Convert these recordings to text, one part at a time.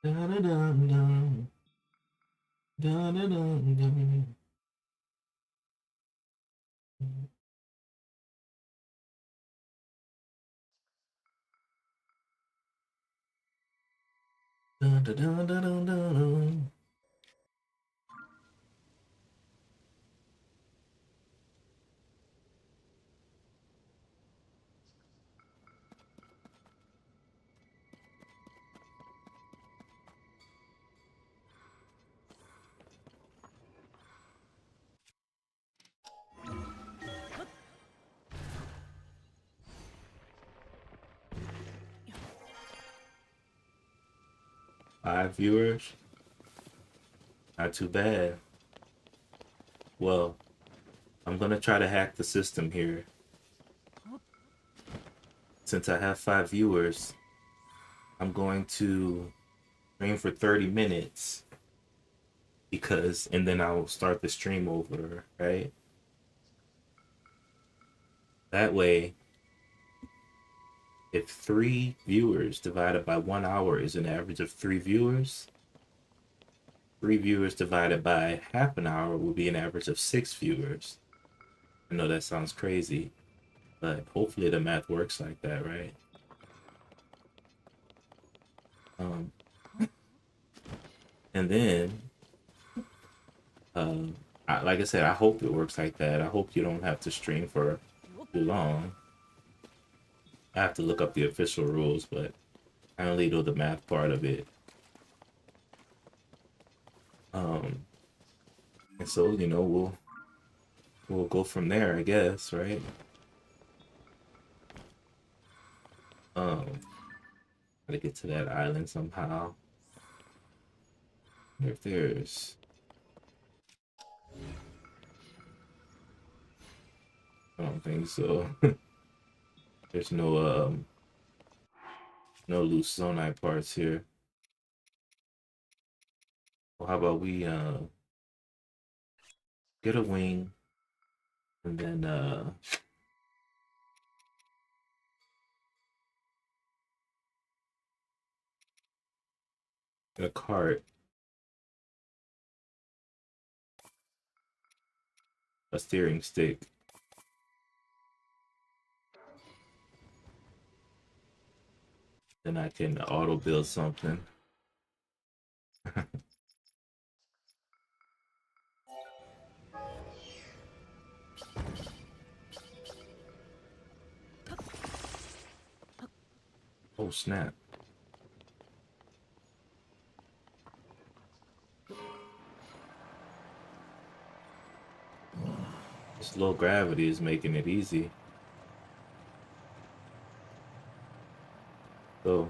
Dun-dun-dun-dun. Dun-dun-dun-dun. Dun-dun-dun-dun-dun-dun. 5 viewers, not too bad. Well, I'm gonna try to hack the system here. Since I have 5 viewers, I'm going to stream for 30 minutes and then I'll start the stream over, right? That way, if 3 viewers divided by 1 hour is an average of 3 viewers, 3 viewers divided by half an hour will be an average of 6 viewers. I know that sounds crazy, but hopefully the math works like that, right? Um, and then, like I said, I hope it works like that. I hope you don't have to stream for too long. I have to look up the official rules, but I only know the math part of it. Um, and so, we'll go from there, I guess, right? Um, Gotta get to that island somehow. If there's, I don't think so. There's no loose zonite parts here. Well, how about we get a wing and then get a cart, a steering stick. Then I can auto build something. Oh snap. This low gravity is making it easy. So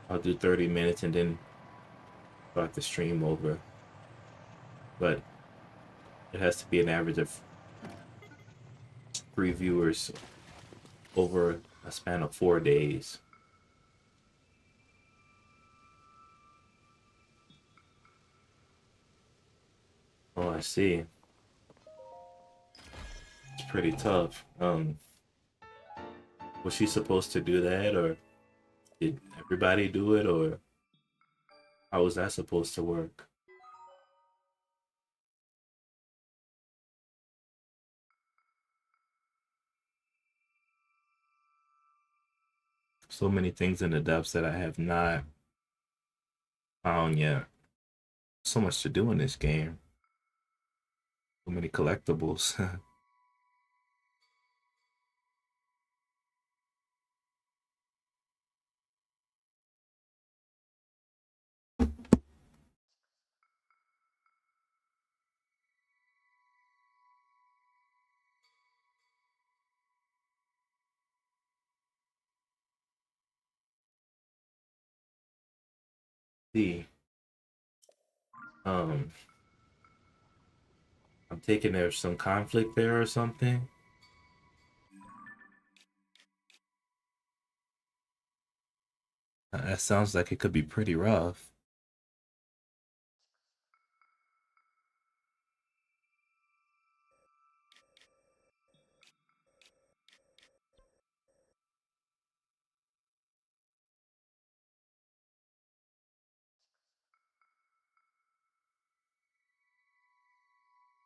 I'll do 30 minutes and then start the stream over. But it has to be an average of 3 viewers over a span of 4 days. Oh, I see. It's pretty tough. Was she supposed to do that, or did everybody do it, or how was that supposed to work? So many things in the depths that I have not found yet. So much to do in this game. So many collectibles. See, um, I'm taking there's some conflict there or something. That sounds like it could be pretty rough.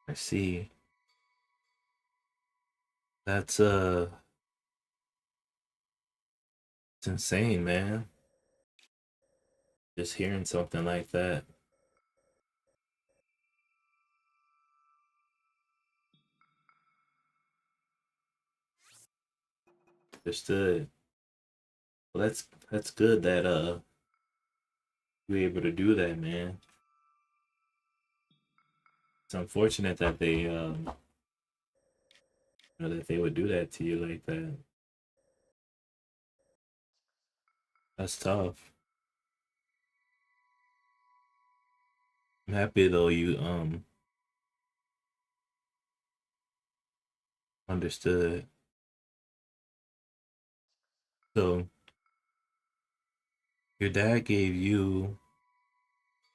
I see. That's it's insane, man. Just hearing something like that. Understood. Well, that's good that you were able to do that, man. It's unfortunate that they that they would do that to you like that. That's tough. I'm happy though you understood. So your dad gave you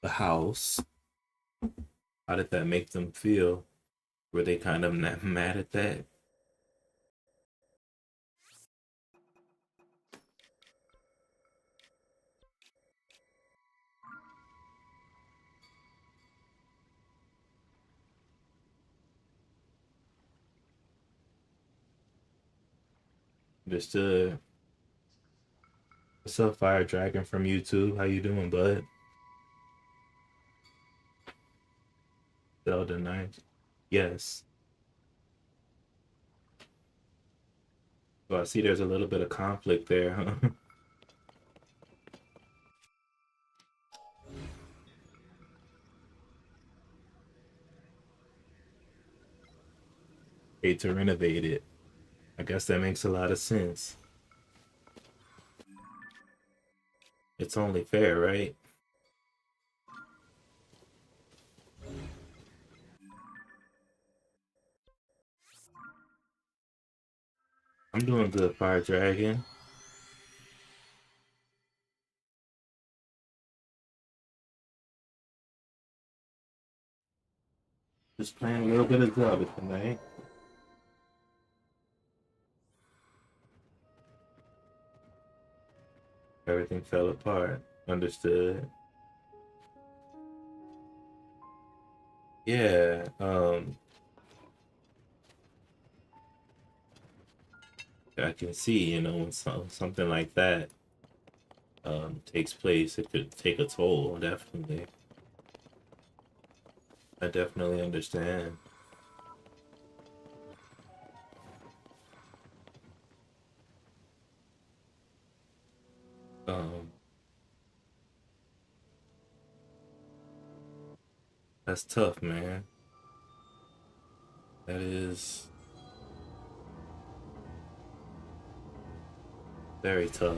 the house. How did that make them feel? Were they kind of mad at that? Understood. What's up, Fire Dragon from YouTube? How you doing, bud? Zelda Knight. Yes. Well, I see there's a little bit of conflict there, huh? Hate to renovate it. I guess that makes a lot of sense. It's only fair, right? I'm doing good, Fire Dragon. Just playing a little bit of Zelda tonight. Everything fell apart. Understood. Yeah, I can see, when something like that takes place, it could take a toll, definitely. I definitely understand. Um, that's tough, man. That is very tough.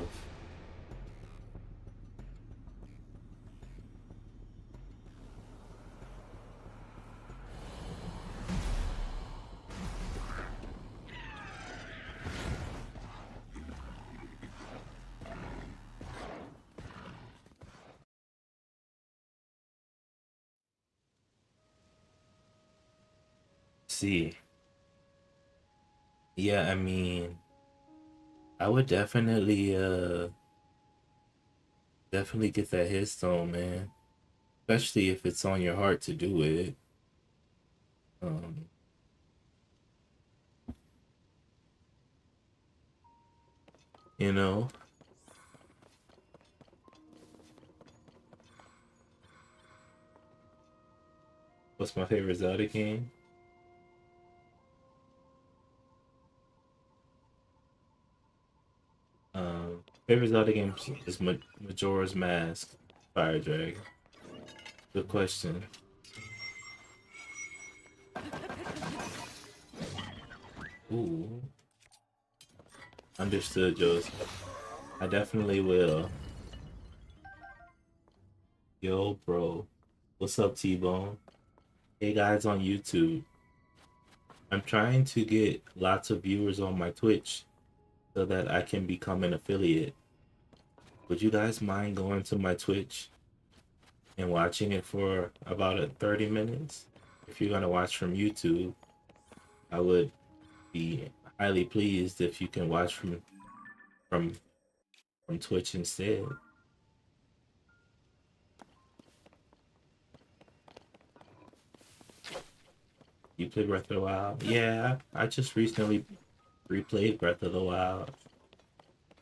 See, yeah, I mean, I would definitely get that headstone, man. Especially if it's on your heart to do it. Um, you know, what's my favorite Zelda game? Favorite Zelda game is Majora's Mask, Fire Dragon. Good question. Ooh, understood, Joseph. I definitely will. Yo, bro. What's up, T-Bone? Hey, guys on YouTube. I'm trying to get lots of viewers on my Twitch so that I can become an affiliate. Would you guys mind going to my Twitch and watching it for about 30 minutes? If you're gonna watch from YouTube, I would be highly pleased if you can watch from from Twitch instead. You play Breath of the Wild? Yeah, I just recently replayed Breath of the Wild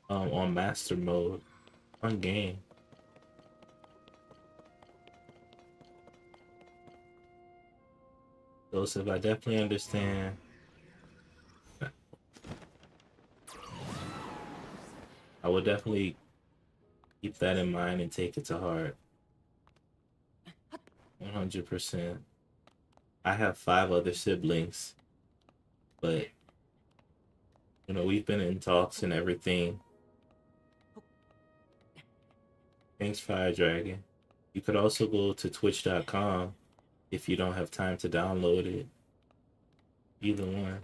on Master Mode. Fun game. Joseph, I definitely understand. I would definitely keep that in mind and take it to heart. 100%. I have five other siblings, but we've been in talks and everything. Thanks, Fire Dragon. You could also go to twitch.com if you don't have time to download it. Either one.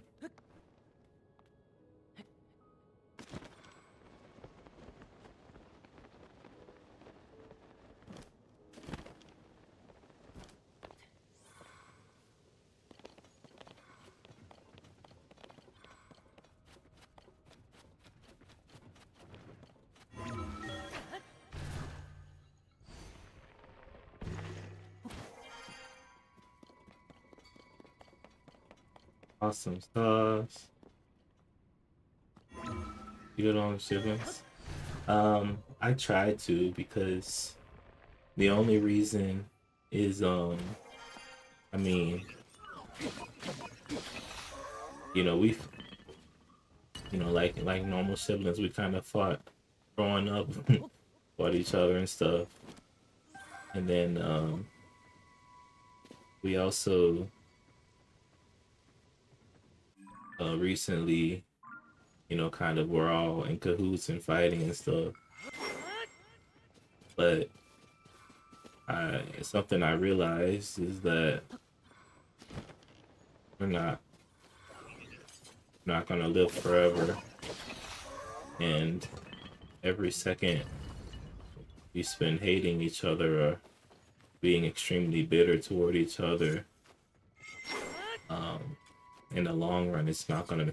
Awesome sauce. You get along with siblings? I try to because the only reason is I mean, we've like normal siblings, we kind of fought growing up, fought each other and stuff. And then we also recently, kind of were all in cahoots and fighting and stuff. But something I realized is that we're not gonna live forever, and every second we spend hating each other or being extremely bitter toward each other, in the long run, it's not gonna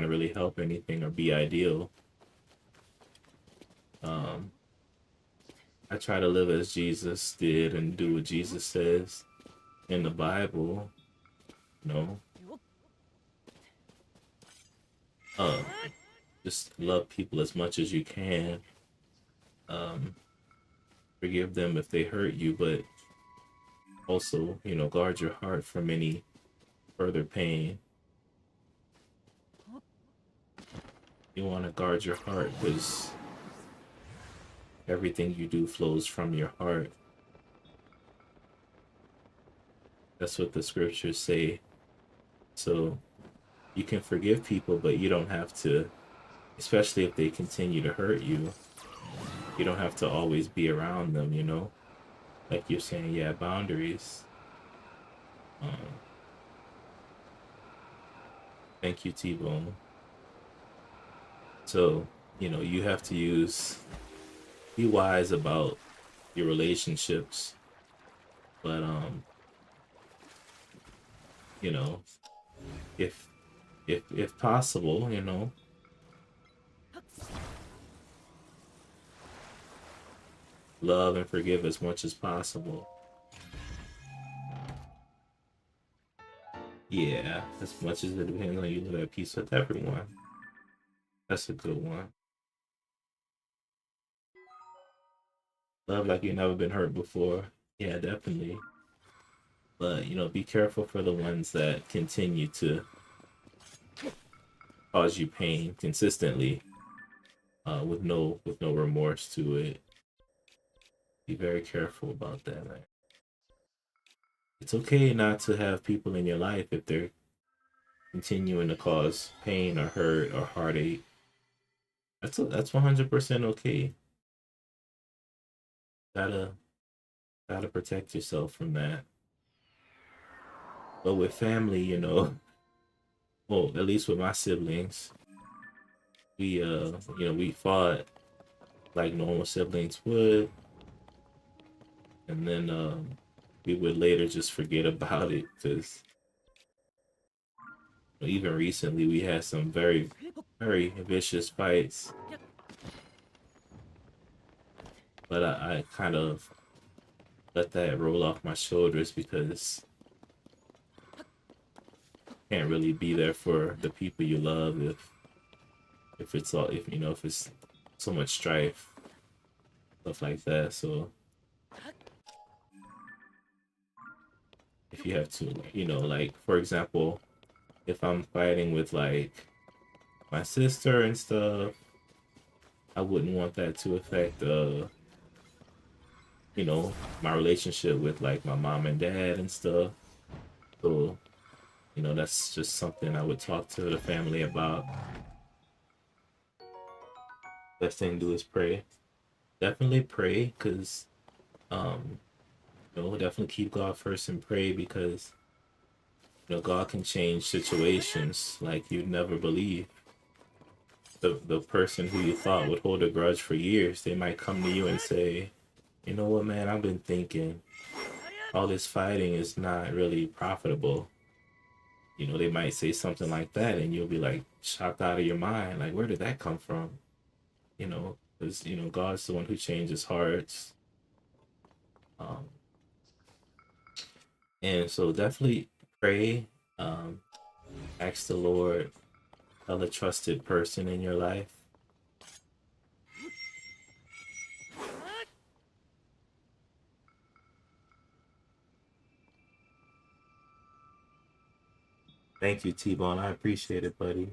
really help anything or be ideal. Um, I try to live as Jesus did and do what Jesus says in the Bible. You know, uh, just love people as much as you can. Um, Forgive them if they hurt you, but also, guard your heart from any further pain. You want to guard your heart because everything you do flows from your heart. That's what the scriptures say. So you can forgive people, but you don't have to, especially if they continue to hurt you, you don't have to always be around them. Like you're saying, yeah, boundaries. Um, Thank you, T-Bone. So, you have to be wise about your relationships, but you know, if if possible, love and forgive as much as possible. Yeah, as much as it depends on you, live at peace with everyone. That's a good one. Love like you've never been hurt before. Yeah, definitely. But be careful for the ones that continue to cause you pain consistently, with no remorse to it. Be very careful about that, man. It's okay not to have people in your life if they're continuing to cause pain or hurt or heartache. That's 100% okay. Gotta gotta protect yourself from that. But with family, well, at least with my siblings, we fought like normal siblings would, and then we would later just forget about it because even recently we had some very, very vicious fights. But I kind of let that roll off my shoulders because can't really be there for the people you love if it's all if you know if it's so much strife, stuff like that. So if you have to, like for example, if I'm fighting with like my sister and stuff, I wouldn't want that to affect my relationship with like my mom and dad and stuff. So, that's just something I would talk to the family about. Best thing to do is pray. Definitely pray, because um, definitely keep God first and pray, because God can change situations like you'd never believe. The person who you thought would hold a grudge for years, they might come to you and say, you know what, man, I've been thinking all this fighting is not really profitable. They might say something like that, and you'll be like shocked out of your mind. Like, where did that come from? Because, God's the one who changes hearts. Um, and so definitely pray, um, ask the Lord, tell a trusted person in your life. Thank you, T-Bone. I appreciate it, buddy.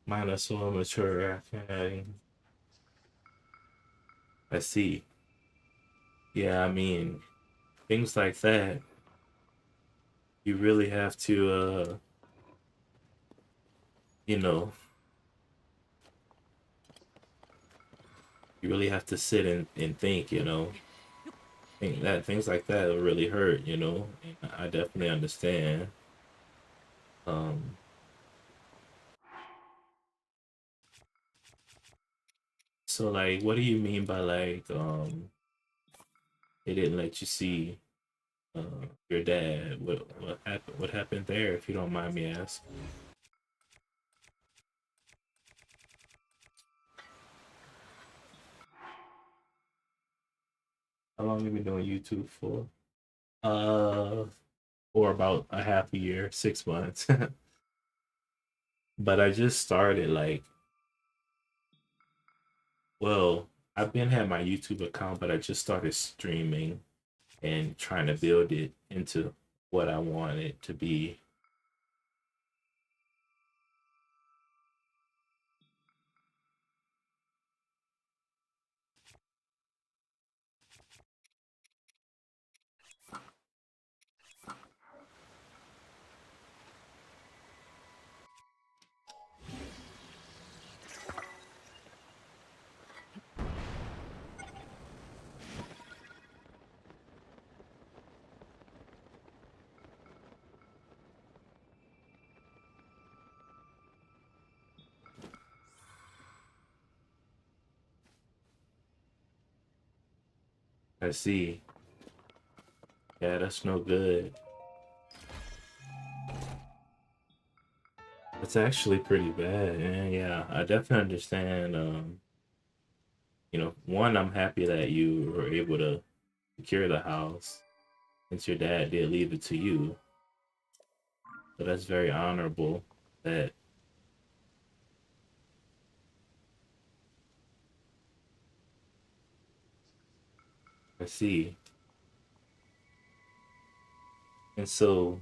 Mine are so immature. I see. Yeah, I mean, things like that, you really have to, you know, you really have to sit and think, think that things like that will really hurt. And I definitely understand. Um, so like, what do you mean by like, they didn't let you see your dad? What happened? What happened there? If you don't mind me asking. How long have you been doing YouTube for? Uh, for about a half a year, 6 months. But I just started like, well, I've been had my YouTube account, but I just started streaming and trying to build it into what I want it to be. I see. Yeah, that's no good. It's actually pretty bad. And yeah, I definitely understand. One, I'm happy that you were able to secure the house since your dad did leave it to you. So that's very honorable that I see. And so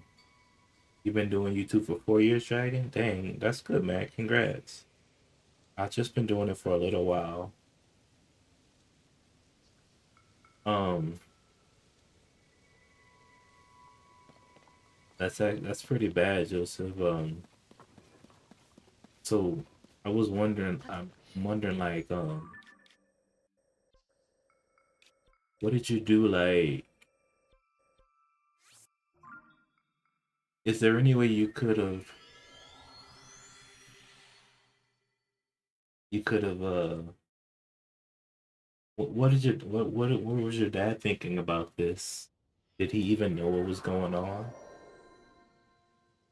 you've been doing YouTube for 4 years, Dragon? Dang, that's good, man. Congrats. I've just been doing it for a little while. Um, that's pretty bad, Joseph. So I'm wondering like, what did you do? Like, is there any way you could have what did your what was your dad thinking about this? Did he even know what was going on?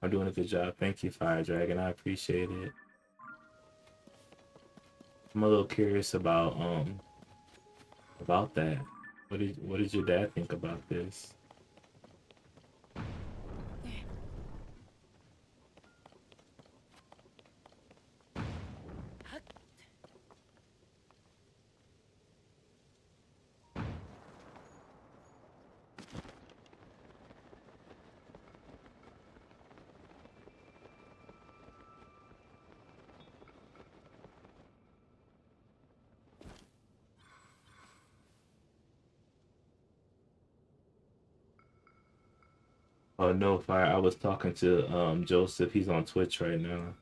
I'm doing a good job. Thank you, Fire Dragon. I appreciate it. I'm a little curious about that. What did your dad think about this? Oh no, fire! I was talking to Joseph. He's on Twitch right now.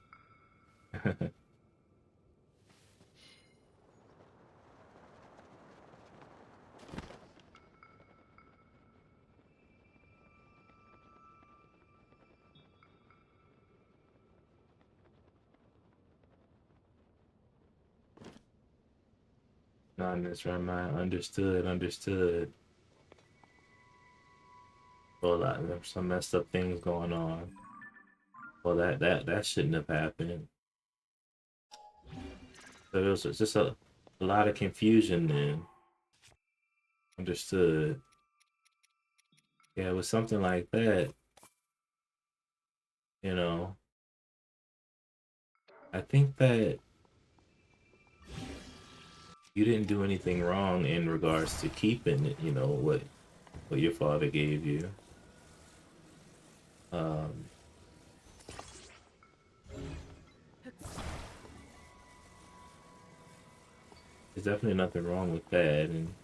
Not in this right mind. Understood. Understood. Well, there's some messed up things going on. Well, that shouldn't have happened. So there was just a lot of confusion then. Understood. Yeah, with something like that, you know, I think that you didn't do anything wrong in regards to keeping it, what your father gave you. Um, there's definitely nothing wrong with that, and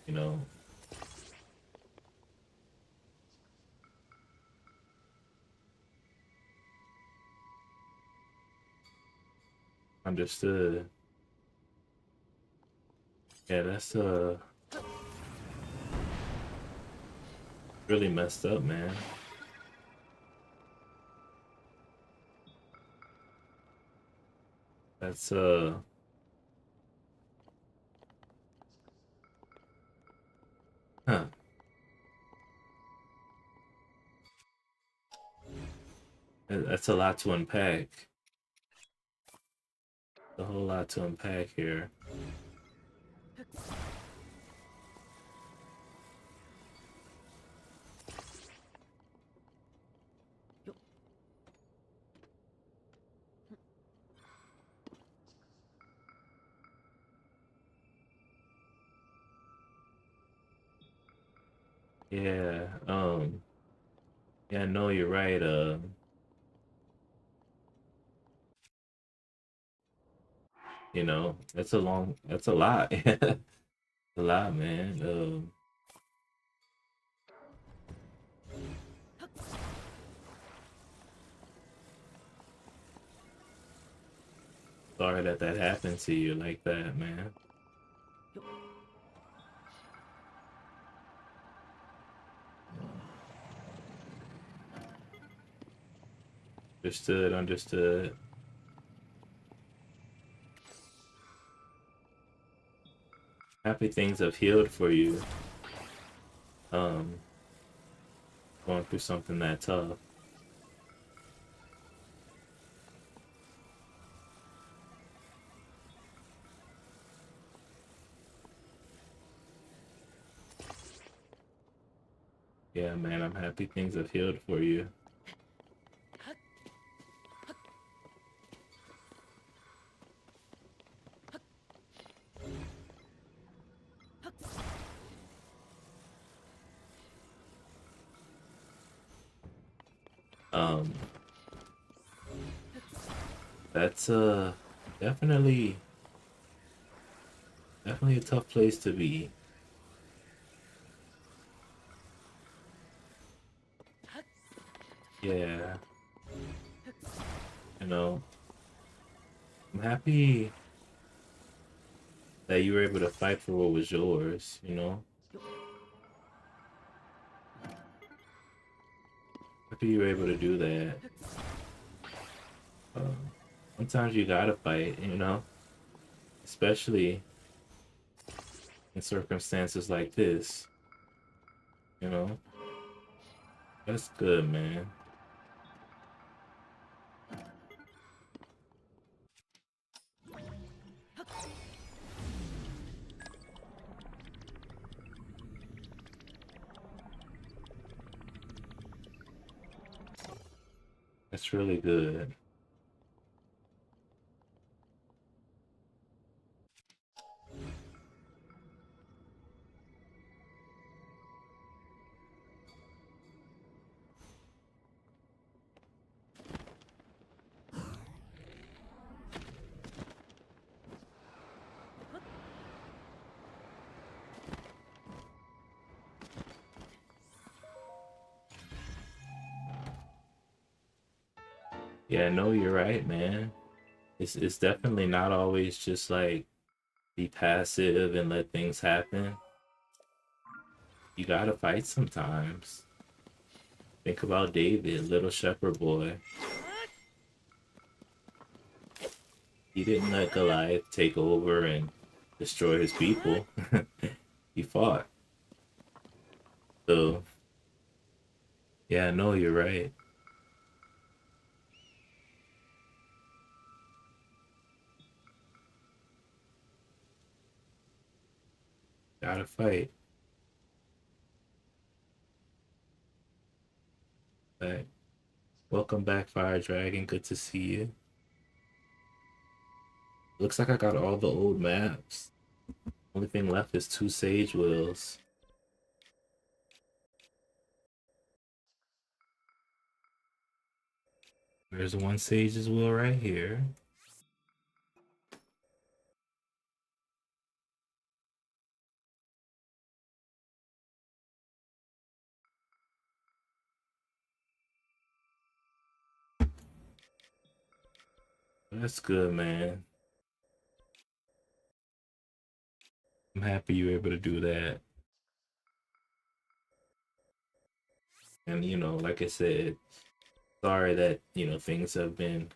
you know, understood. Yeah, that's really messed up, man. That's huh. That's a lot to unpack. A whole lot to unpack here. Yeah, yeah, no, you're right. That's a lot. A lot, man. Sorry that that happened to you like that, man. Understood, understood. Happy things have healed for you. Um, Going through something that tough. Yeah, man, I'm happy things have healed for you. Um, that's definitely definitely a tough place to be. Yeah, you know, I'm happy that you were able to fight for what was yours. Happy you were able to do that. Um, Sometimes you gotta fight, especially in circumstances like this, you know? That's good, man. That's really good. Yeah, no, you're right, man. It's definitely not always just like be passive and let things happen. You gotta fight sometimes. Think about David, little shepherd boy. He didn't let Goliath take over and destroy his people. He fought. So, yeah, no, you're right. Gotta fight. But welcome back, Fire Dragon. Good to see you. Looks like I got all the old maps. Only thing left is 2 Sage Wheels. There's 1 Sage's Wheel right here. That's good, man. I'm happy you were able to do that. And, like I said, sorry that, things have been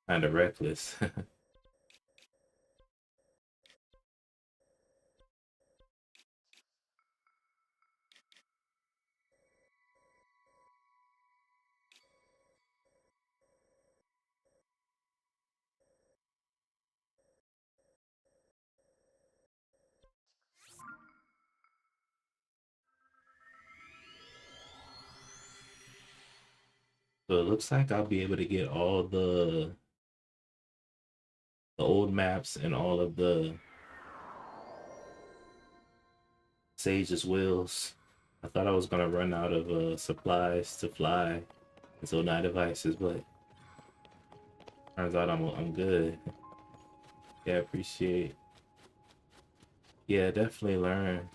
kind of reckless. So it looks like I'll be able to get all the old maps and all of the Sage's Wheels. I thought I was gonna run out of supplies to fly until night devices, but turns out I'm good. Yeah, appreciate. Yeah, definitely learn.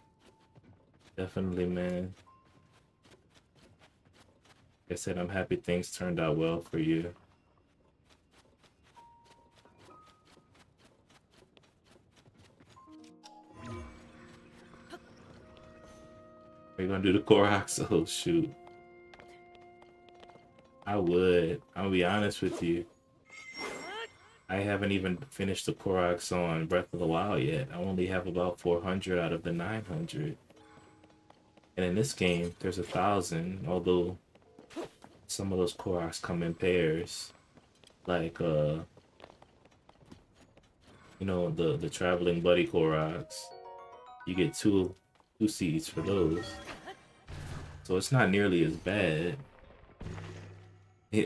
Definitely, man. Like I said, I'm happy things turned out well for you. Are you gonna do the Koroks? Oh shoot. I would. I'll be honest with you. I haven't even finished the Koroks on Breath of the Wild yet. I only have about 400 out of the 900. And in this game, there's 1,000, although some of those Koroks come in pairs. Like the traveling buddy Koroks. You get two seeds for those. So it's not nearly as bad.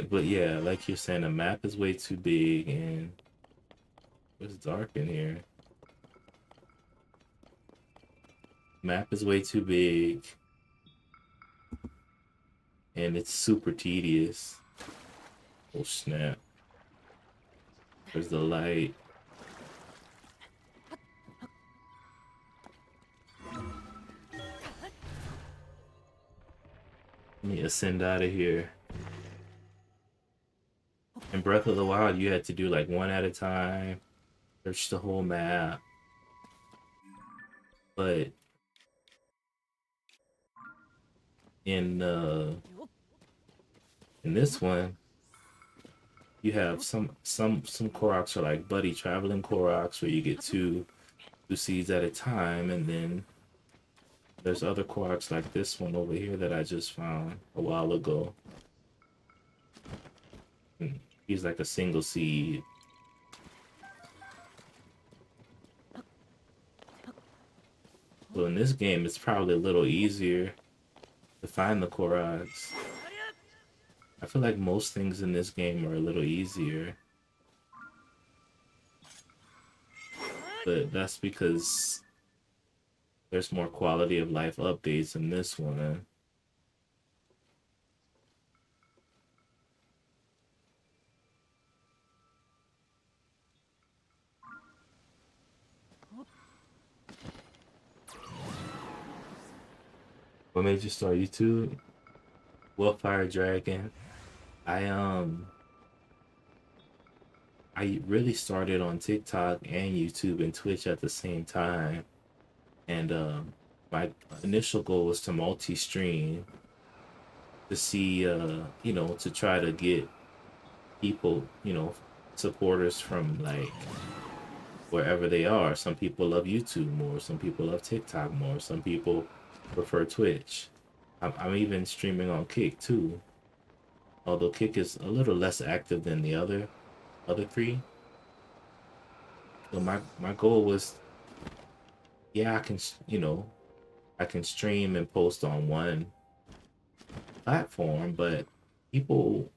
But yeah, like you're saying, the map is way too big and it's dark in here. Map is way too big and it's super tedious. Oh snap. There's the light. Let me ascend out of here. In Breath of the Wild, you had to do like one at a time, search the whole map. But in in this one, you have some Koroks are like buddy traveling Koroks where you get two seeds at a time, and then there's other Koroks like this one over here that I just found a while ago. He's like a single seed. So in this game, it's probably a little easier to find the Koroks. I feel like most things in this game are a little easier. But that's because there's more quality of life updates in this one. What made you start YouTube? Well, Fire Dragon. I I really started on TikTok and YouTube and Twitch at the same time. And my initial goal was to multi-stream to see, to try to get people, supporters from like wherever they are. Some people love YouTube more, some people love TikTok more, some people prefer Twitch. I'm even streaming on Kick too, although Kick is a little less active than the other three. So my goal was, yeah, I can stream and post on one platform, but people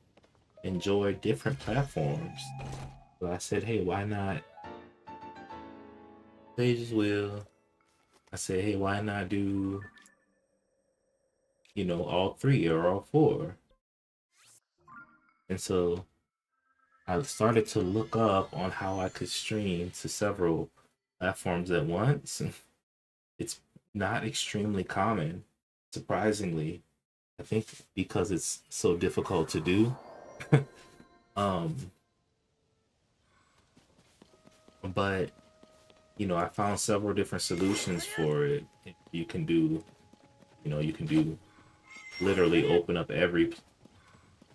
enjoy different platforms. So I said, hey, why not? Pages will. I said, hey, why not do, all three or all four? And so I started to look up on how I could stream to several platforms at once. It's not extremely common, surprisingly. I think because it's so difficult to do. um, but I found several different solutions for it. You can do, you can do literally open up every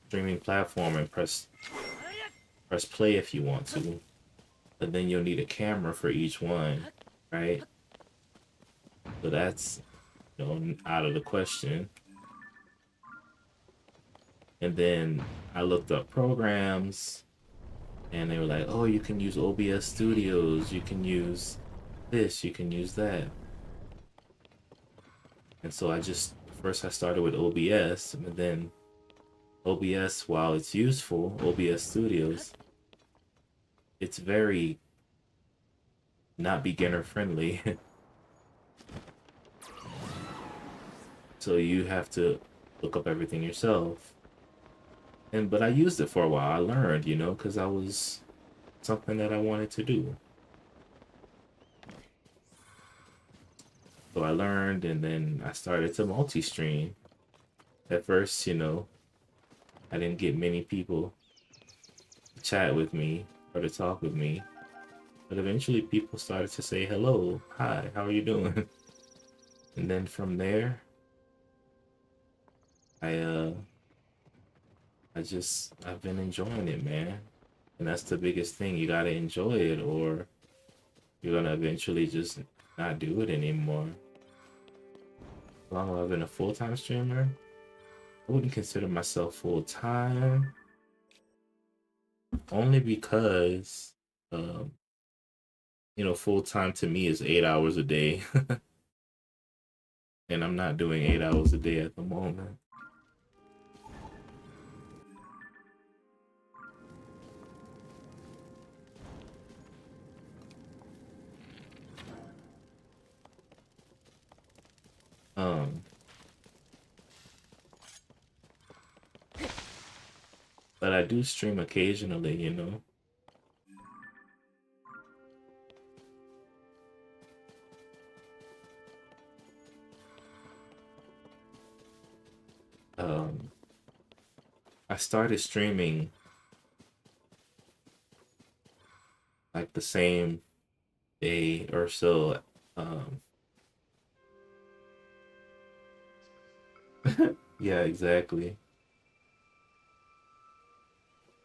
streaming platform and press play if you want to. But then you'll need a camera for each one, right? So that's out of the question. And then I looked up programs and they were like, oh, you can use OBS Studios, you can use this, you can use that. And so first I started with OBS, and then OBS, while it's useful, OBS Studios, it's very not beginner friendly. So you have to look up everything yourself. But I used it for a while. I learned, because I was something that I wanted to do. So I learned, and then I started to multi-stream. At first, I didn't get many people to chat with me or to talk with me. But eventually people started to say, hello, hi, how are you doing? And then from there, I I've been enjoying it, man. And that's the biggest thing. You gotta enjoy it, or you're gonna eventually just not do it anymore. How long have I been a full-time streamer? I wouldn't consider myself full-time, only because, um, full-time to me is 8 hours a day, and I'm not doing 8 hours a day at the moment. Um, but I do stream occasionally. Um, I started streaming like the same day or so. Um, yeah, exactly.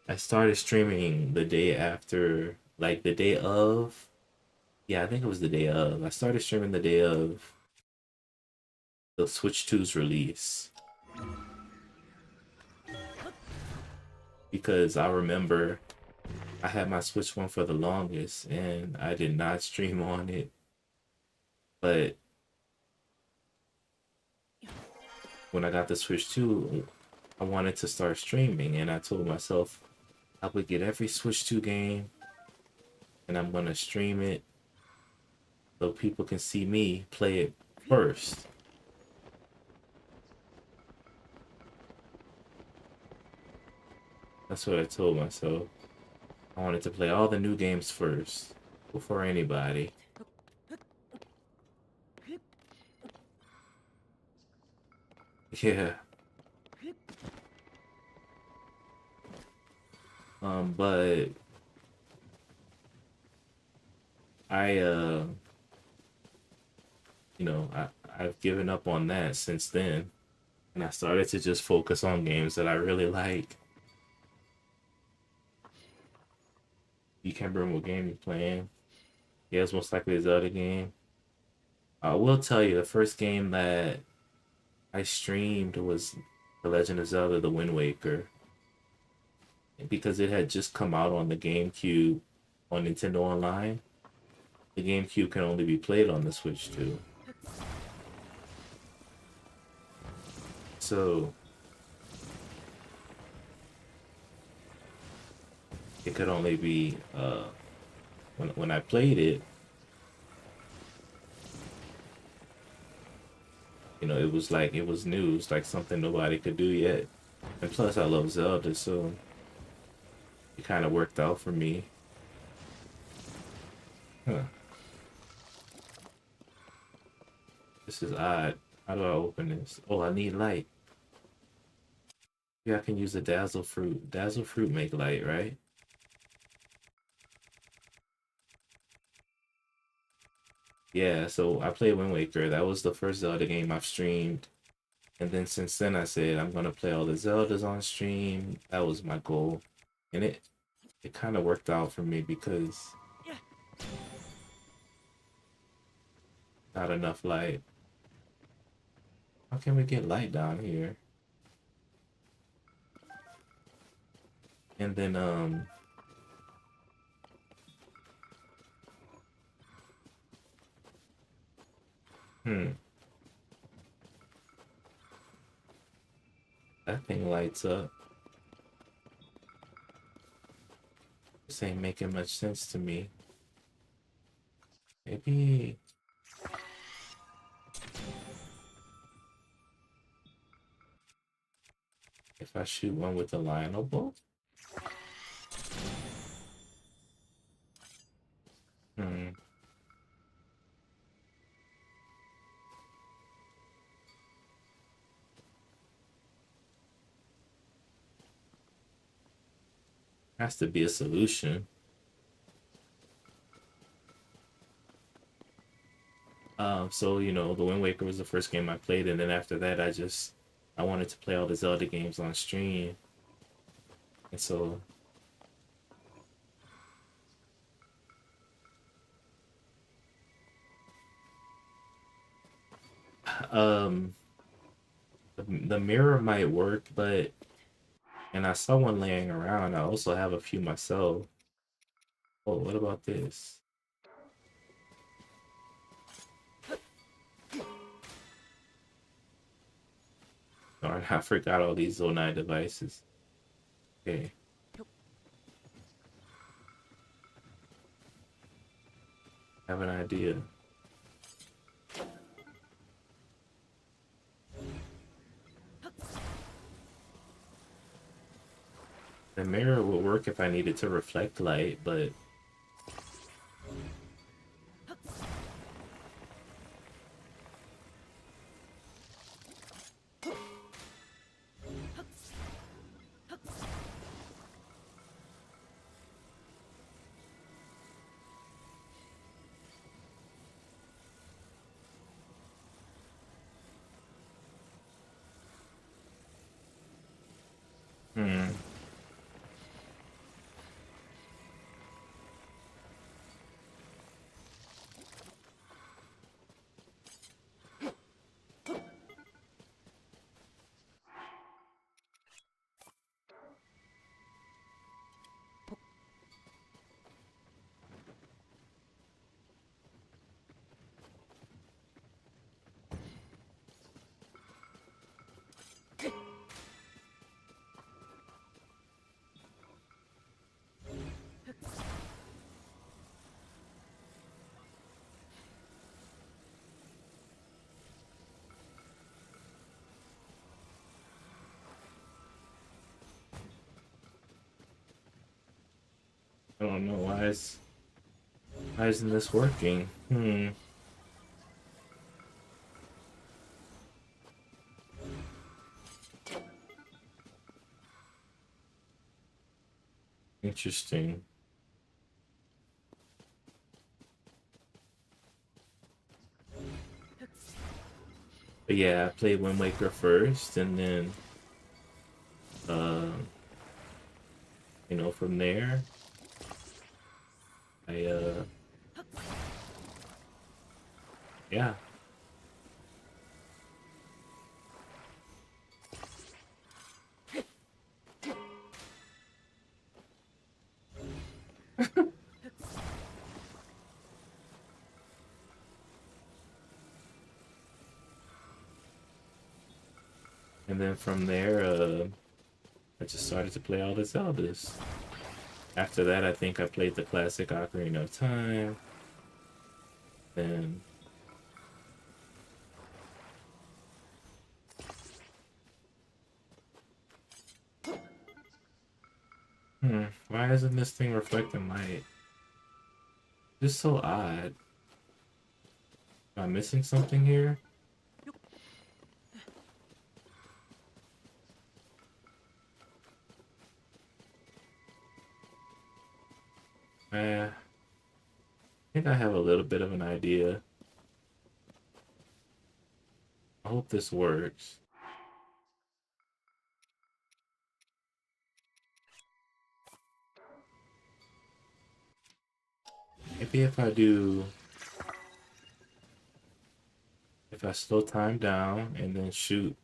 I started streaming the day after, like the day of. Yeah, I think it was the day of. I started streaming the day of the Switch 2's release because I remember I had my Switch 1 for the longest and I did not stream on it. But when I got the Switch 2, I wanted to start streaming, and I told myself I would get every Switch 2 game and I'm gonna stream it so people can see me play it first. That's what I told myself. I wanted to play all the new games first before anybody. Yeah. But I you know, I've given up on that since then, and I started to just focus on games that I really like. You can't remember what game you're playing. Yeah, it's most likely a Zelda game. I will tell you, the first game that I streamed was The Legend of Zelda: The Wind Waker, because it had just come out on the GameCube on Nintendo Online. The GameCube can only be played on the Switch too. So it could only be when I played it, you know, it was like it was new. It's like something nobody could do yet. And plus I love Zelda, so it kind of worked out for me. Huh. This is odd. How do I open this? Oh, I need light. Yeah, I can use the Dazzle Fruit. Dazzle Fruit make light, right? Yeah, so I played Wind Waker. That was the first Zelda game I've streamed. And then since then I said I'm gonna play all the Zeldas on stream. That was my goal. And it kind of worked out for me because not enough light. How can we get light down here? And then hmm, that thing lights up. This ain't making much sense to me. Maybe if I shoot one with the Lionel bolt? Hmm. Has to be a solution. So you know, the Wind Waker was the first game I played, and then after that, I wanted to play all the Zelda games on stream, and so um, the mirror might work, but and I saw one laying around. I also have a few myself. Oh, what about this? Darn, I forgot all these Zonai devices. Okay, I have an idea. The mirror will work if I needed to reflect light, but hmm. I don't know why isn't this working? Hmm. Interesting. But yeah, I played Wind Waker first, and then uh, from there, I yeah. And then from there, I just started to play all the Zeldas. After that, I think I played the classic Ocarina of Time. Then, why isn't this thing reflecting light? Just so odd. Am I missing something here? I think I have a little bit of an idea. I hope this works. Maybe if I slow time down and then shoot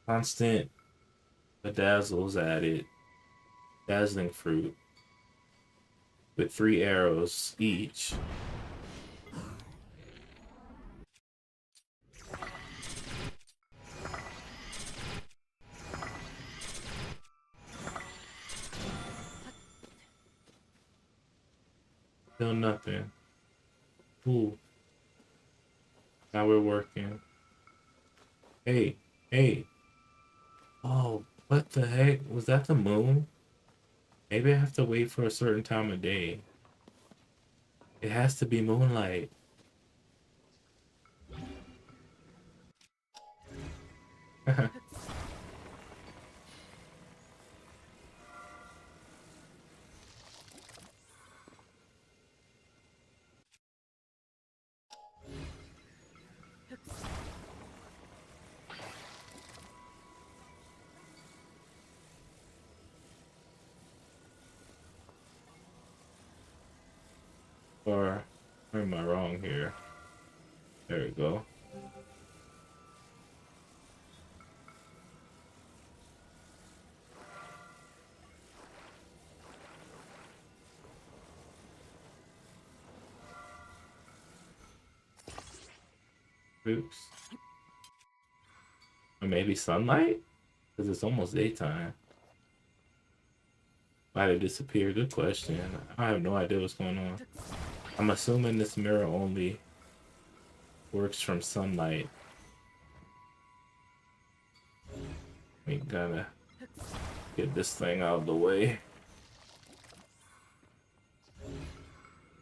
constant bedazzles at it, dazzling fruit with 3 arrows each. Still nothing. Ooh, now we're working. Hey, hey. Oh, what the heck? Was that the moon? Maybe I have to wait for a certain time of day. It has to be moonlight. Or am I wrong here? There we go. Oops. Or maybe sunlight? Because it's almost daytime. Why did it disappear? Good question. I have no idea what's going on. I'm assuming this mirror only works from sunlight. We gotta get this thing out of the way.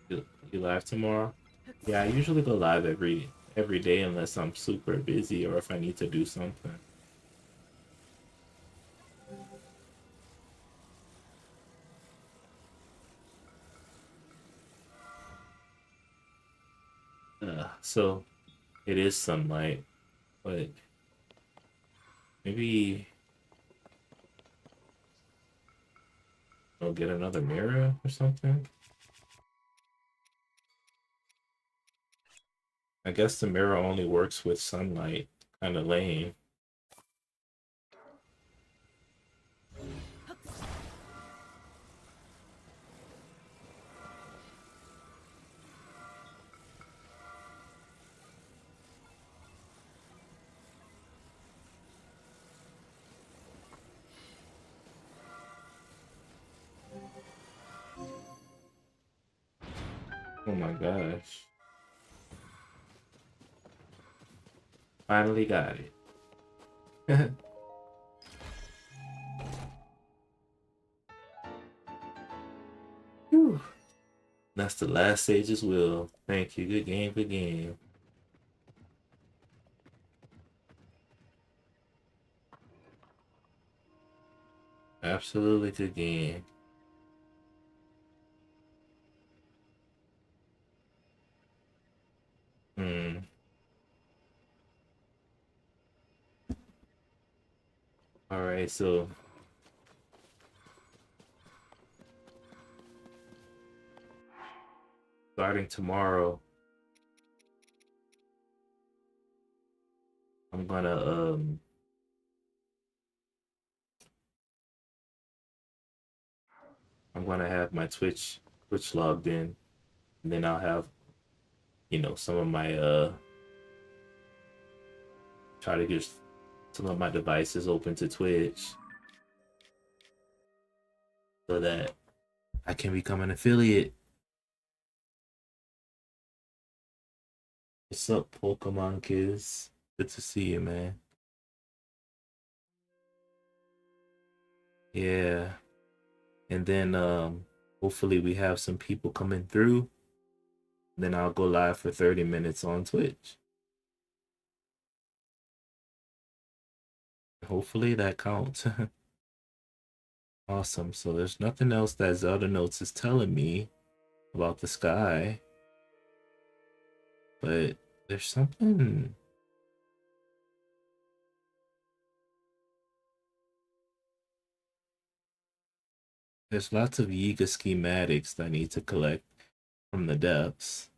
You live tomorrow? Yeah, I usually go live every day unless I'm super busy or if I need to do something. So it is sunlight, but maybe I'll get another mirror or something. I guess the mirror only works with sunlight. Kind of lame. Oh my gosh. Finally got it. Whew. That's the last Sage's will. Thank you. Good game, good game. Absolutely good game. Hmm. All right, so starting tomorrow, I'm gonna have my Twitch logged in, and then I'll have some of my try to get some of my devices open to Twitch so that I can become an affiliate. What's up, Pokemon Kids? Good to see you, man. Yeah. And then hopefully we have some people coming through. Then I'll go live for 30 minutes on Twitch. Hopefully that counts. Awesome. So there's nothing else that Zelda Notes is telling me about the sky. But there's something. There's lots of Yiga schematics that I need to collect from the depths.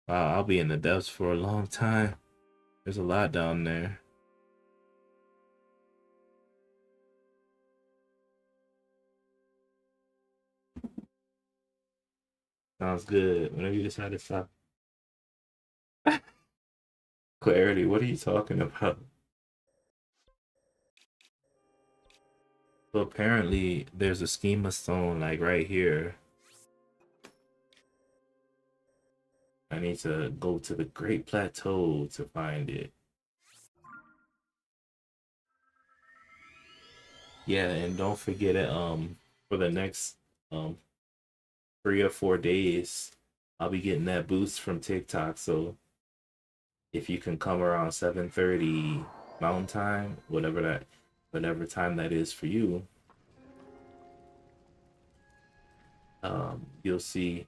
Wow, I'll be in the depths for a long time. There's a lot down there. Sounds good. Whenever you decide to stop. Clarity, what are you talking about? So apparently there's a schema stone like right here. I need to go to the Great Plateau to find it. Yeah, and don't forget it, for the next um 3 or 4 days, I'll be getting that boost from TikTok. So if you can come around 7:30 Mountain Time, whatever time that is for you, you'll see,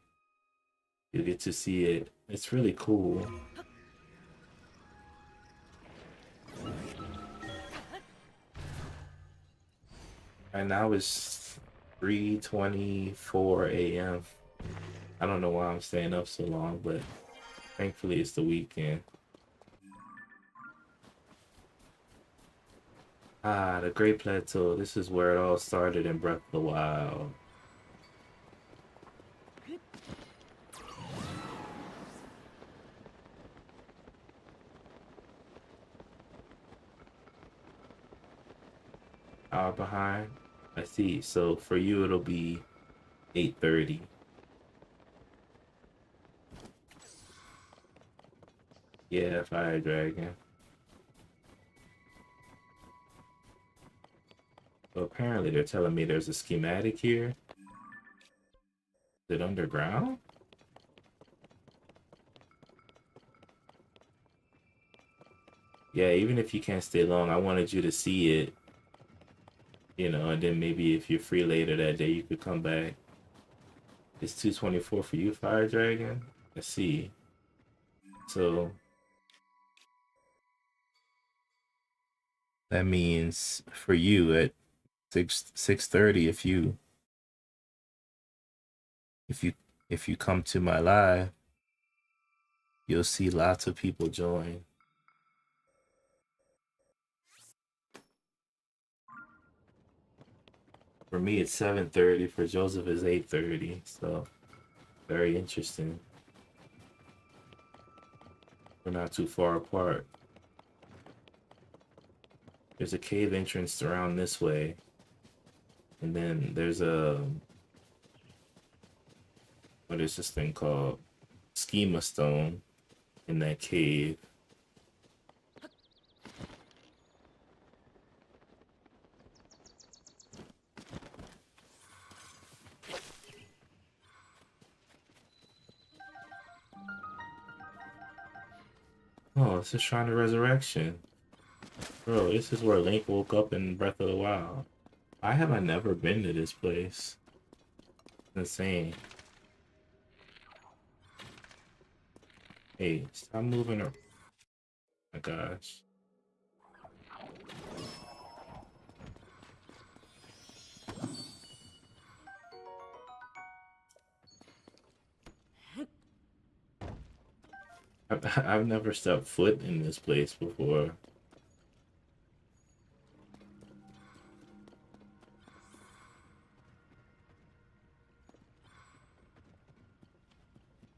you'll get to see it. It's really cool. And now it's 3:24 a.m. I don't know why I'm staying up so long, but thankfully it's the weekend. Ah, the Great Plateau. This is where it all started in Breath of the Wild. Hour behind. I see. So for you, it'll be 8:30. Yeah, Fire Dragon. So apparently they're telling me there's a schematic here. Is it underground? Yeah, even if you can't stay long, I wanted you to see it, and then maybe if you're free later that day, you could come back. It's 2:24 for you, Fire Dragon. Let's see. So that means for you at 6:30, if you if you come to my live, you'll see lots of people join. For me, it's 7:30. For Joseph, it's 8:30. So very interesting. We're not too far apart. There's a cave entrance around this way, and then there's what is this thing called? Schema stone in that cave. Oh, it's a Shrine of Resurrection. Bro, this is where Link woke up in Breath of the Wild. Why have I never been to this place? Insane. Hey, stop moving. Oh my gosh. I've never stepped foot in this place before.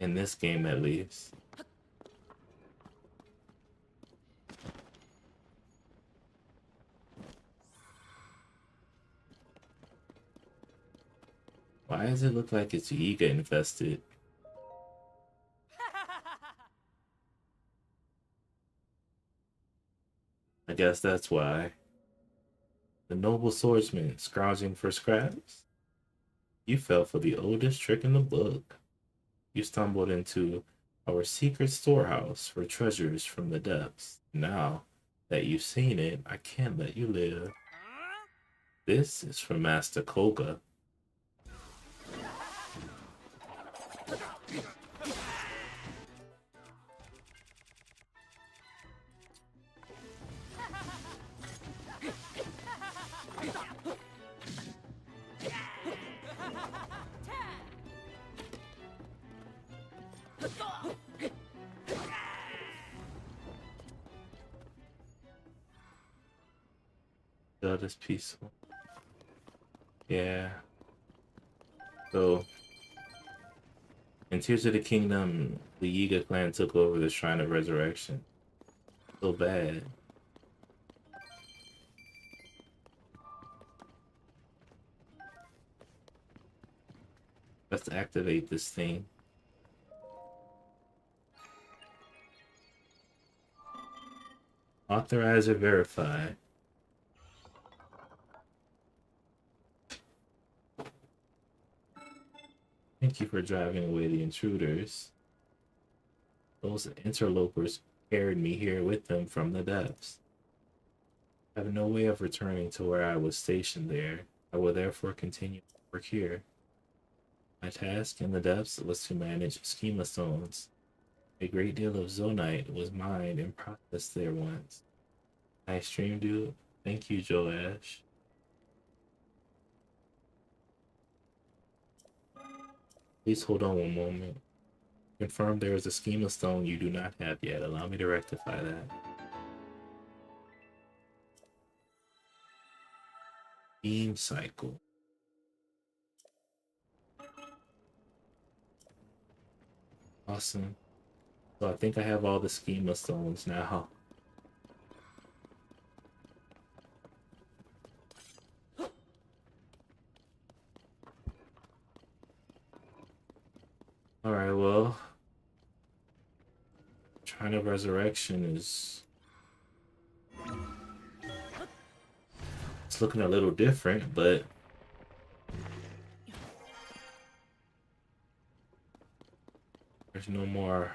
In this game, at least. Why does it look like it's Yiga infested? I guess that's why. The noble swordsman scrounging for scraps? You fell for the oldest trick in the book. You stumbled into our secret storehouse for treasures from the depths. Now that you've seen it, I can't let you live. This is from Master Koga. Zelda's peaceful. Yeah. So, in Tears of the Kingdom, the Yiga clan took over the Shrine of Resurrection. So bad. Let's activate this thing. Authorize or verify. Thank you for driving away the intruders. Those interlopers carried me here with them from the depths. I have no way of returning to where I was stationed there. I will therefore continue to work here. My task in the depths was to manage schema stones. A great deal of zonite was mined and processed there once. Nice stream, dude. Thank you, Joash. Please hold on one moment. Confirm there is a schema stone you do not have yet. Allow me to rectify that. Beam cycle. Awesome. So I think I have all the schema stones now. Alright, well. Shrine of Resurrection is... It's looking a little different, but... There's no more...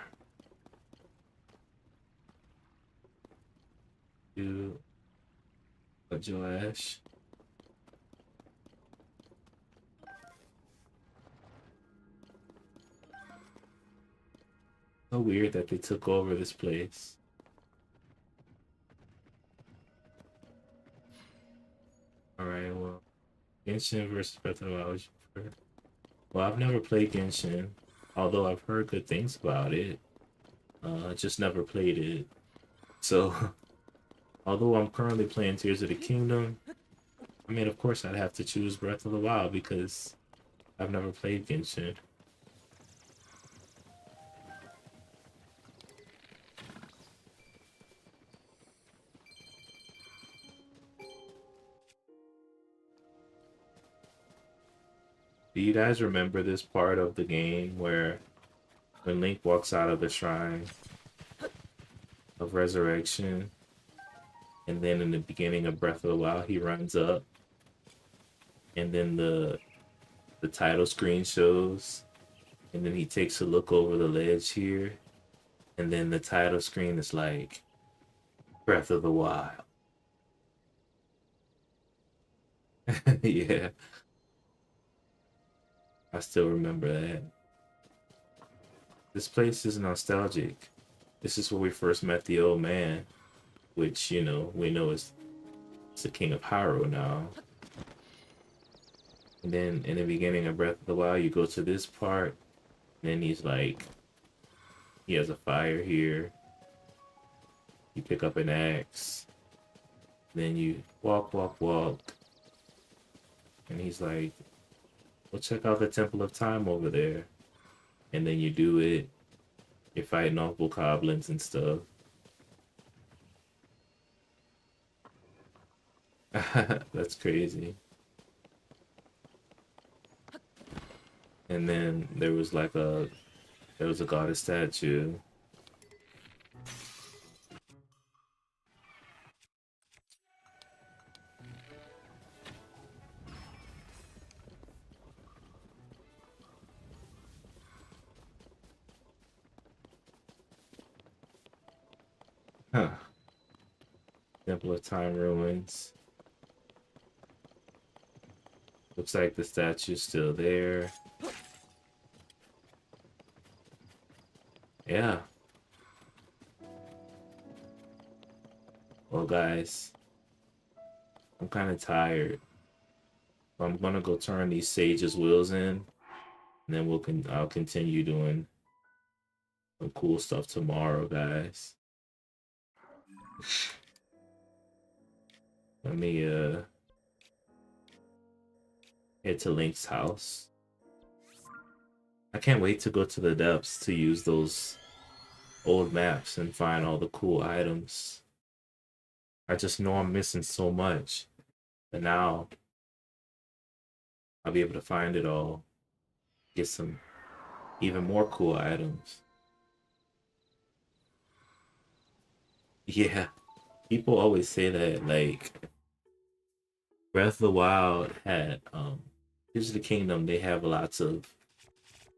You... Joash. So weird that they took over this place. Alright, well. Genshin versus Breath of the Wild. Well, I've never played Genshin, although I've heard good things about it. Just never played it. So, although I'm currently playing Tears of the Kingdom, I mean, of course I'd have to choose Breath of the Wild because I've never played Genshin. Do you guys remember this part of the game where when Link walks out of the Shrine of Resurrection and then in the beginning of Breath of the Wild he runs up and then the title screen shows and then he takes a look over the ledge here and then the title screen is like Breath of the Wild. Yeah. I still remember that. This place is nostalgic. This is where we first met the old man, which, you know, we know is the king of Hyrule now. And then in the beginning of Breath of the Wild, you go to this part, and then he's like He has a fire here. You pick up an axe. Then you walk, walk, walk. And he's like, well, check out the Temple of Time over there. And then you do it. You're fighting off bokoblins and stuff. That's crazy. And then there was a goddess statue. Huh. Temple of Time ruins. Looks like the statue's still there. Yeah. Well, guys, I'm kind of tired. I'm gonna go turn these sages' wheels in, and then I'll continue doing some cool stuff tomorrow, guys. Let me head to Link's house. I can't wait to go to the depths to use those old maps and find all the cool items. I just know I'm missing so much, but now I'll be able to find it all, get some even more cool items. Yeah, people always say that, like, Breath of the Wild had Tears of the Kingdom, they have lots of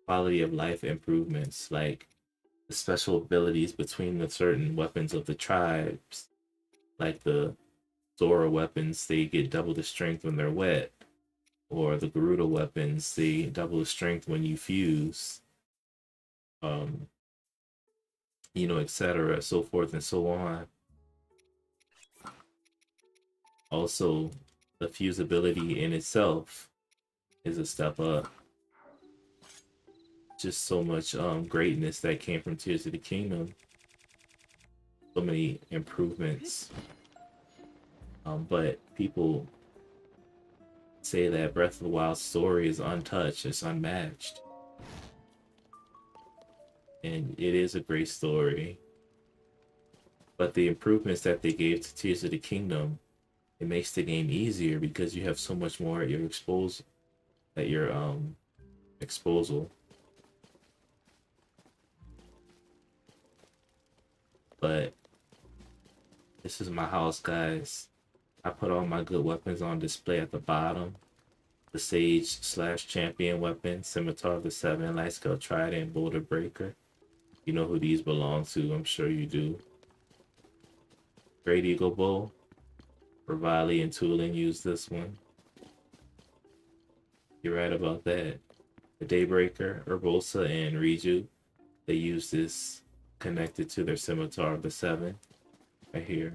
quality of life improvements, like the special abilities between the certain weapons of the tribes, like the Zora weapons, they get double the strength when they're wet, or the Gerudo weapons, they double the strength when you fuse, um, etc., so forth and so on. Also, the fusibility in itself is a step up. Just so much greatness that came from Tears of the Kingdom. So many improvements. But people say that Breath of the Wild story is untouched, it's unmatched. And it is a great story. But the improvements that they gave to Tears of the Kingdom, it makes the game easier because you have so much more at your disposal. But this is my house, guys. I put all my good weapons on display at the bottom. The Sage / Champion weapon, Scimitar of the Seven, Light Scale Trident, Boulder Breaker. You know who these belong to, I'm sure you do. Great Eagle Bow. Rivali and Tulin use this one. You're right about that. The Daybreaker, Urbosa, and Riju, they use this connected to their Scimitar of the Seven right here.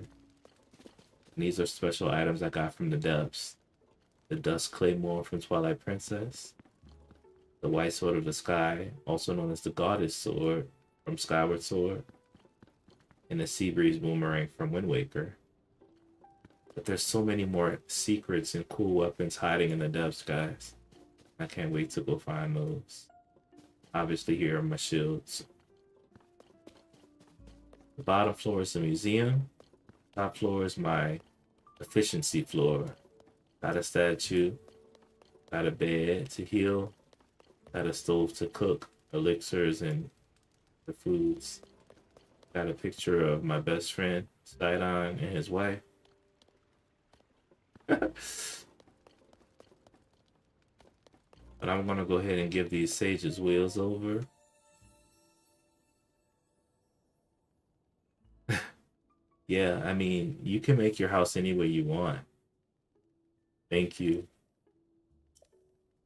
And these are special items I got from the depths. The Dust Claymore from Twilight Princess. The White Sword of the Sky, also known as the Goddess Sword from Skyward Sword. And the Sea Breeze Boomerang from Wind Waker. But there's so many more secrets and cool weapons hiding in the depths, guys. I can't wait to go find those. Obviously, here are my shields. The bottom floor is the museum. Top floor is my efficiency floor. Got a statue. Got a bed to heal. Got a stove to cook elixirs and the foods. Got a picture of my best friend, Sidon, and his wife. But I'm gonna go ahead and give these sages wheels over. Yeah, I mean, you can make your house any way you want. Thank you.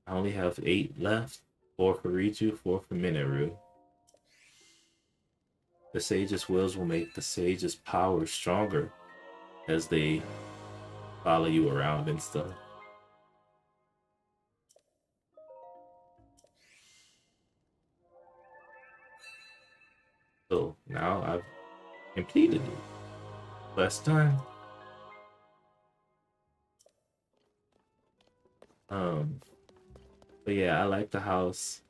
I only have 8 left. 4 for Riju, 4 for Minoru. The sage's wills will make the sage's power stronger as they follow you around and stuff. So now I've completed it. Last time. Um, but yeah, I like the house.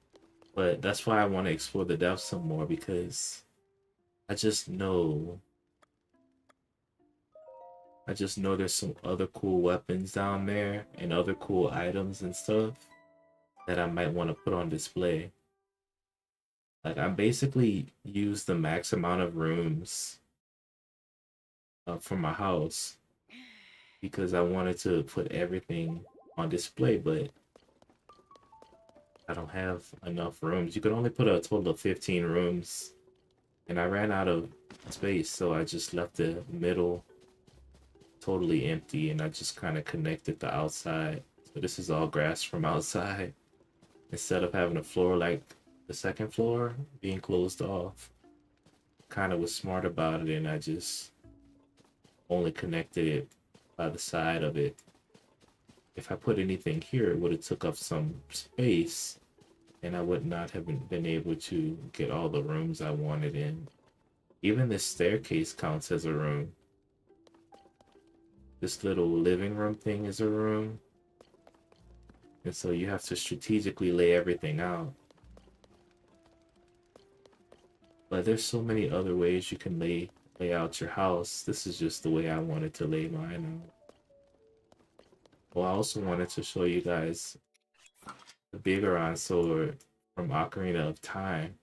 But that's why I want to explore the depths some more because I just know I just know there's some other cool weapons down there and other cool items and stuff that I might want to put on display. Like I basically used the max amount of rooms for my house because I wanted to put everything on display, but I don't have enough rooms. You can only put a total of 15 rooms, and I ran out of space, so I just left the middle totally empty, and I just kind of connected the outside. So this is all grass from outside. Instead of having a floor like the second floor being closed off, kind of was smart about it, and I just only connected it by the side of it. If I put anything here, it would have took up some space, and I would not have been able to get all the rooms I wanted in. Even this staircase counts as a room. This little living room thing is a room. And so you have to strategically lay everything out. But there's so many other ways you can lay out your house. This is just the way I wanted to lay mine out. Well, I also wanted to show you guys the Bigoron sword from Ocarina of Time.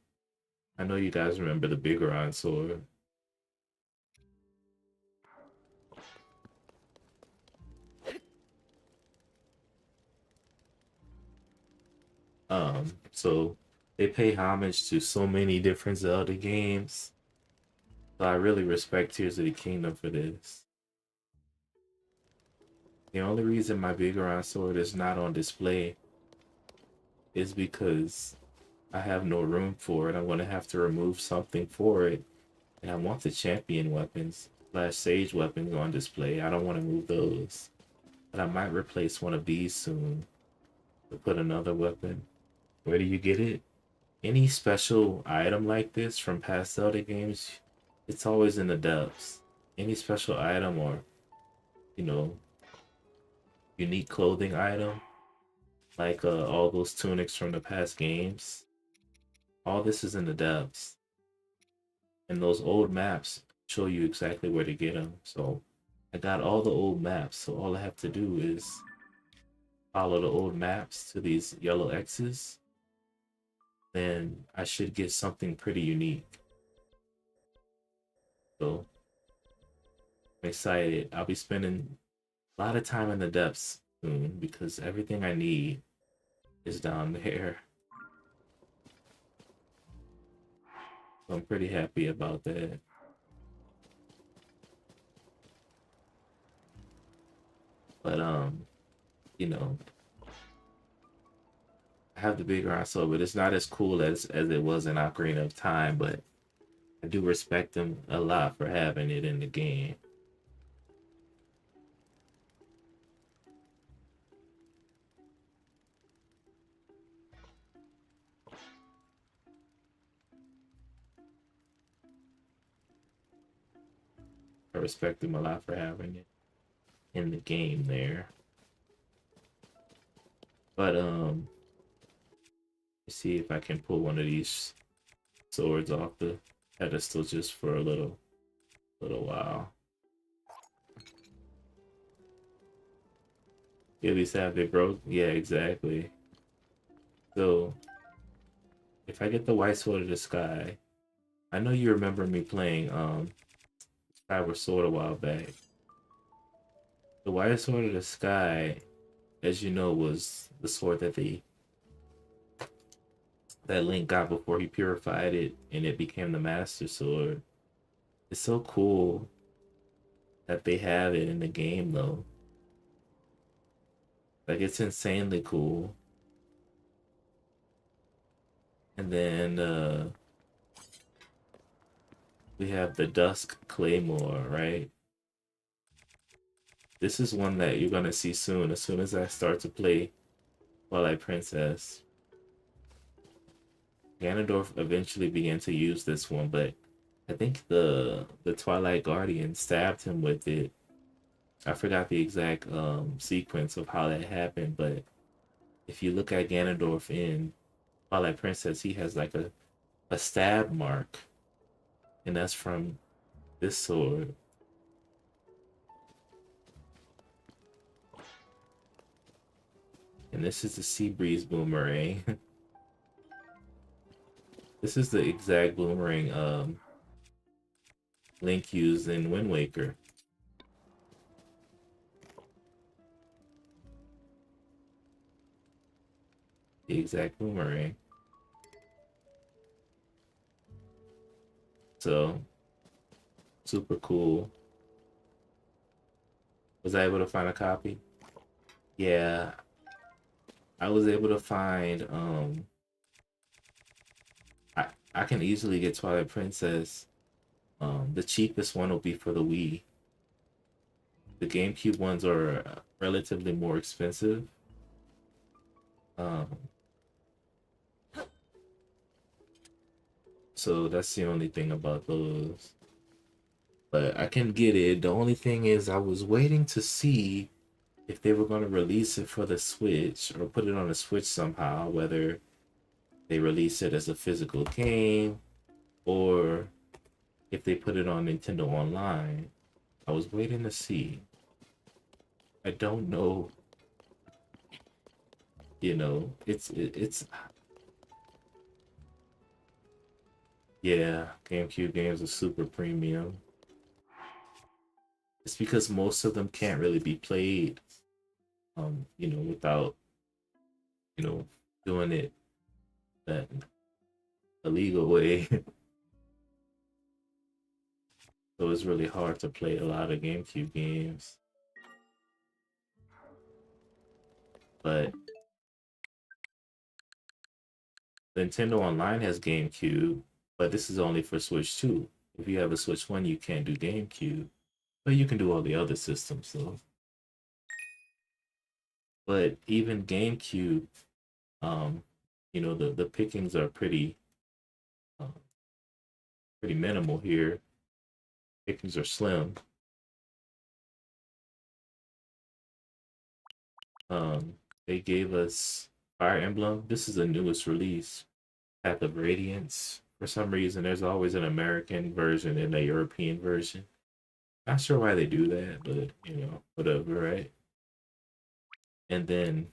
I know you guys remember the Bigoron sword. So they pay homage to so many different Zelda games. So I really respect Tears of the Kingdom for this. The only reason my Bigoron sword is not on display is because I have no room for it. I'm going to have to remove something for it. And I want the champion weapons / sage weapons on display. I don't want to move those. But I might replace one of these soon to put another weapon. Where do you get it? Any special item like this from past Zelda games, it's always in the depths. Any special item or, you know, unique clothing item, like all those tunics from the past games, all this is in the depths. And those old maps show you exactly where to get them. So I got all the old maps, so all I have to do is follow the old maps to these yellow X's, then I should get something pretty unique. So I'm excited. I'll be spending a lot of time in the depths soon because everything I need is down there. So I'm pretty happy about that. But you know, I have the bigger sword, but it's not as cool as it was in Ocarina of Time, but I do respect them a lot for having it in the game. I respect them a lot for having it in the game there. But let's see if I can pull one of these swords off the pedestal just for a little while. You at least have it broke. Yeah, exactly. So if I get the white sword of the sky, I know you remember me playing Skyward Sword a while back. The white sword of the sky, as you know, was the sword that Link got before he purified it and it became the Master Sword. It's so cool that they have it in the game though. Like it's insanely cool. And then we have the Dusk Claymore, right? This is one that you're gonna see soon, as soon as I start to play Twilight Princess. Ganondorf eventually began to use this one, but I think the Twilight Guardian stabbed him with it. I forgot the exact sequence of how that happened, but if you look at Ganondorf in Twilight Princess, he has like a stab mark, and that's from this sword. And this is the Sea Breeze Boomerang. This is the exact boomerang Link used in Wind Waker. The exact boomerang. So, super cool. Was I able to find a copy? Yeah, I was able to find I can easily get Twilight Princess. The cheapest one will be for the Wii. The GameCube ones are relatively more expensive. Um, so that's the only thing about those. But I can get it. The only thing is I was waiting to see if they were going to release it for the Switch or put it on the Switch somehow, whether they release it as a physical game or if they put it on Nintendo Online. I was waiting to see. I don't know. You know, it's yeah, GameCube games are super premium. It's because most of them can't really be played without, doing it that illegal way. So it's really hard to play a lot of GameCube games. But Nintendo Online has GameCube, but this is only for Switch 2. If you have a Switch 1, you can't do GameCube. But you can do all the other systems though. But even GameCube, um, the pickings are uh, pretty minimal here. Pickings are slim. They gave us Fire Emblem. This is the newest release, Path of Radiance. For some reason, there's always an American version and a European version. Not sure why they do that, but whatever, right? And then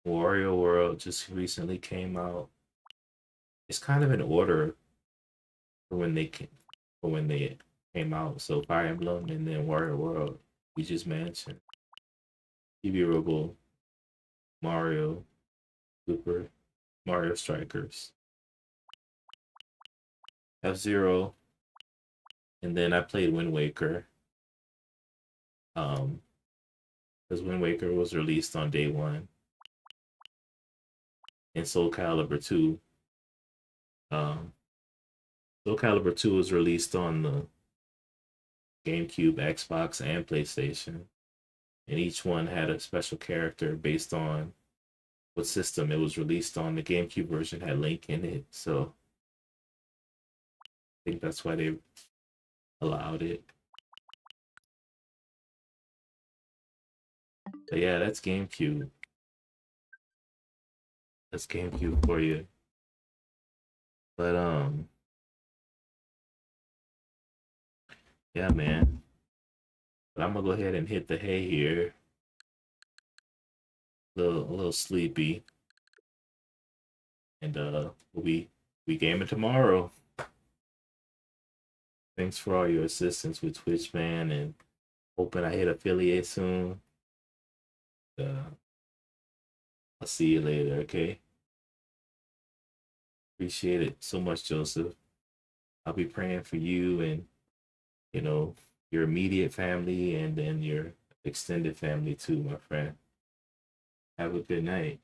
Wario World just recently came out. It's kind of in order for when they came out. So Fire Emblem and then Wario World. We just mentioned TV Robo, Mario, Super Mario Strikers, F Zero, and then I played Wind Waker. Um, because Wind Waker was released on day one, and Soul Calibur 2. Um, Soul Calibur 2 was released on the GameCube, Xbox, and PlayStation, and each one had a special character based on what system it was released on. The GameCube version had Link in it, so I think that's why they allowed it. But yeah, that's GameCube. That's GameCube for you. But yeah, man. But I'm gonna go ahead and hit the hay here. A little sleepy, and we'll be gaming tomorrow. Thanks for all your assistance with Twitch, man, and hoping I hit affiliate soon. Uh, I'll see you later, okay? Appreciate it so much, Joseph. I'll be praying for you and you know your immediate family and then your extended family too, my friend. Have a good night.